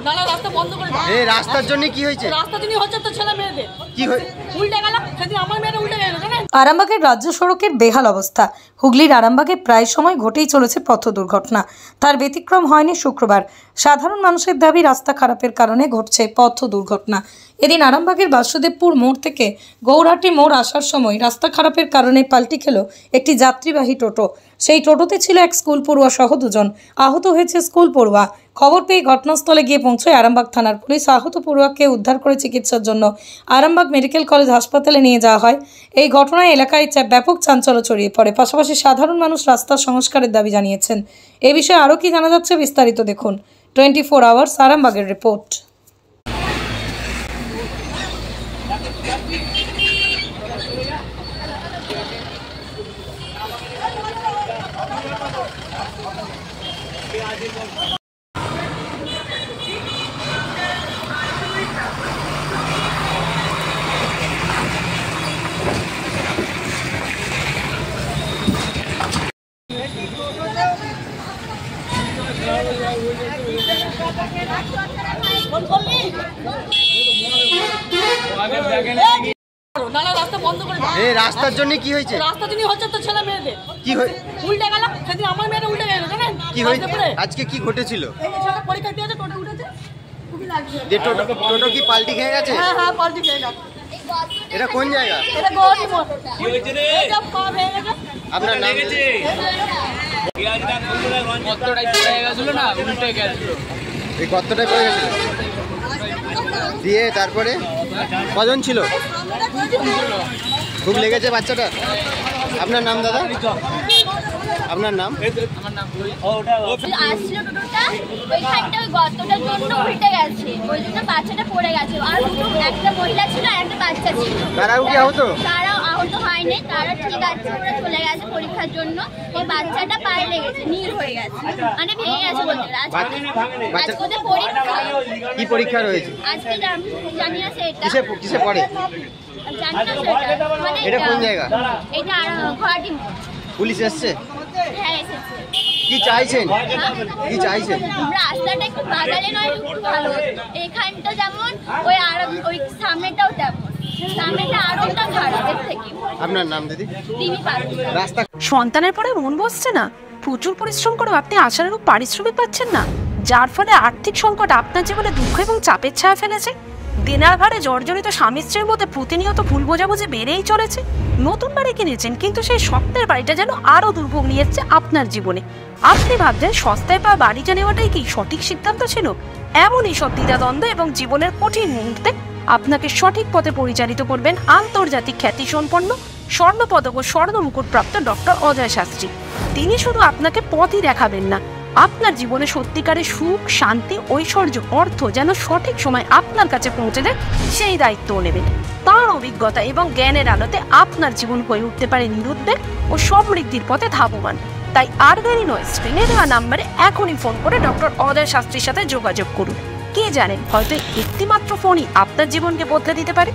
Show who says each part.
Speaker 1: নালা রাস্তা বন্ধ করে দাও।
Speaker 2: এই রাস্তার জন্য কি হয়েছে?
Speaker 1: রাস্তার জন্য হচ্ছে তো ছেলে মেয়েদের
Speaker 2: কি হয়ে
Speaker 1: উল্টে গেল, সেদিন আমার মেয়েরা উল্টে গেল।
Speaker 3: আরামবাগের রাজ্য সড়কের বেহাল অবস্থা। হুগলির আরামবাগে প্রায় সময় ঘটেই চলেছে পথ দুর্ঘটনা। তার ব্যতিক্রম হয়নি শুক্রবার। সাধারণ মানুষের দাবি রাস্তা খারাপের কারণে ঘটছে পথ দুর্ঘটনা। এদিন আরামবাগের বাসুদেবপুর মোড় থেকে গৌরহাটি মোড় আসার সময় রাস্তা খারাপের কারণে পাল্টি খেল একটি যাত্রীবাহী টোটো। সেই টোটোতে ছিল এক স্কুল পড়ুয়া সহ দুজন। আহত হয়েছে স্কুল পড়ুয়া। খবর পেয়ে ঘটনাস্থলে গিয়ে পৌঁছয় আরামবাগ থানার পুলিশ। আহত পড়ুয়াকে উদ্ধার করে চিকিৎসার জন্য আরামবাগ মেডিকেল কলেজ হাসপাতালে নিয়ে যাওয়া হয়। এই ঘটনায় এলাকায় ব্যাপক চাঞ্চল্য ছড়িয়ে পড়ে। পাশাপাশি সাধারণ মানুষ রাস্তার সংস্কারের দাবি জানিয়েছেন। এ বিষয়ে আরও কি জানা যাচ্ছে বিস্তারিত দেখুন 24 আওয়ার্স আরামবাগের রিপোর্ট।
Speaker 1: নালা রাস্তা বন্ধ করে দাও।
Speaker 2: এই রাস্তার জন্য কি হয়েছে?
Speaker 1: রাস্তার জন্য হচ্ছে তো ছেলে মেয়েদের
Speaker 2: কি হয়ে
Speaker 1: উল্টে গেল, সেদিন আমার মেয়েরা উল্টে গেল। জানেন
Speaker 2: কি হয়েছে? আজকে কি ঘটেছিল?
Speaker 1: এই যে ছেলে পরীক্ষা দিয়েছে, টোটো উঠেছে, খুবই লাগছে।
Speaker 2: যে টোটো কি পাল্টি খেয়ে গেছে?
Speaker 1: হ্যাঁ হ্যাঁ, পাল্টি খেয়ে গেছে।
Speaker 2: এটা কোন জায়গা?
Speaker 1: এটা গৌরী মোড়। কি হয়েছে রে? এটা পা ভেঙে গেছে।
Speaker 2: আপনার নাম?
Speaker 4: কতটাই পড়ে গেছিল না, উল্টে গেছিল।
Speaker 2: এই কতটাই পড়ে গেছিল দিয়ে তারপরে কজন ছিল? খুব লেগেছে বাচ্চাটা? আপনার নাম দাদা? আপনার নাম?
Speaker 4: আমার নাম
Speaker 5: আসছিল টোটোটা ওইখানটা ওই গর্তটার জন্য উল্টে গেছে, ওই জন্য বাচ্চাটা পড়ে গেছে। আর দুটো, একটা মহিলা ছিল আর একটা বাচ্চা ছিল।
Speaker 2: তারাও কি আহত?
Speaker 5: তারাও আহত হয়নি, তারা ঠিক আছে, ওরা চলে গেছে পরীক্ষার জন্য। এই বাচ্চাটা পায়ে লেগেছে, নীল হয়ে গেছে, মানে ভেঙে গেছে বলতে গেলে। আজকে ওদের পরীক্ষা।
Speaker 2: কি পরীক্ষা রয়েছে?
Speaker 5: আজকে জানি না সেটা
Speaker 2: কিসে পড়ে?
Speaker 5: জানি না সেটা, মানে
Speaker 2: এটা কোন জায়গা?
Speaker 5: এটা ঘাটি মোড়।
Speaker 2: পুলিশ এসছে?
Speaker 5: হ্যাঁ এসেছে।
Speaker 2: কি চাইছেন? কি চাইছেন?
Speaker 5: রাস্তাটা একটু বাগালে নয় একটু ভালো হতো। এখানটা যেমন ওই আর ওই সামনেটাও তেমন, সামনেটা আরোটা খারাপ এর থেকে।
Speaker 2: আপনার নাম দিদি?
Speaker 5: TV park.
Speaker 2: রাস্তা
Speaker 6: সন্তানের পরে মন বসছে না, প্রচুর পরিশ্রম করেও আপনি আশানুরূপ পারিশ্রমিক পাচ্ছেন না, যার ফলে আর্থিক সংকট আপনার জীবনে দুঃখ এবং চাপের ছায়া ফেলেছে। দেনার ভারে জর্জরিত স্বামী স্ত্রীর মধ্যে প্রতিনিয়ত ভুল বোঝাবুঝি বেড়েই চলেছে। নতুন বাড়ি কিনেছেন, কিন্তু সেই স্বপ্নের বাড়িটা যেন আরও দুর্ভোগ নিয়ে এসছে আপনার জীবনে। আপনি ভাবছেন সস্তায় পাওয়া বাড়িটা নেওয়াটাই কি সঠিক সিদ্ধান্ত ছিল? এমনই সব দ্বিধাদ্বন্দ্ব এবং জীবনের কঠিন মুহূর্তে আপনাকে সঠিক পথে পরিচালিত করবেন আন্তর্জাতিক খ্যাতিসম্পন্ন স্বর্ণপদক ও স্বর্ণ মুকুটপ্রাপ্ত ডক্টর অজয় শাস্ত্রী। তিনি শুধু আপনাকে পথই দেখাবেন না, আপনার জীবনে সত্যিকারের সুখ, শান্তি, ঐশ্বর্য, অর্থ যেন সঠিক সময় আপনার কাছে পৌঁছে দেয় সেই দায়িত্বও নেবেন। তার অভিজ্ঞতা এবং জ্ঞানের আলোতে আপনার জীবন হয়ে উঠতে পারে নিরুদ্বেগ ও সমৃদ্ধির পথে ধাবমান। তাই আর দেরি নয়, স্ক্রিনে দেওয়া নাম্বারে এখনই ফোন করে ডক্টর অজয় শাস্ত্রীর সাথে যোগাযোগ করুন। কে জানেন, হয়তো একটি মাত্র ফোনই আপনার জীবনকে বদলে দিতে পারে।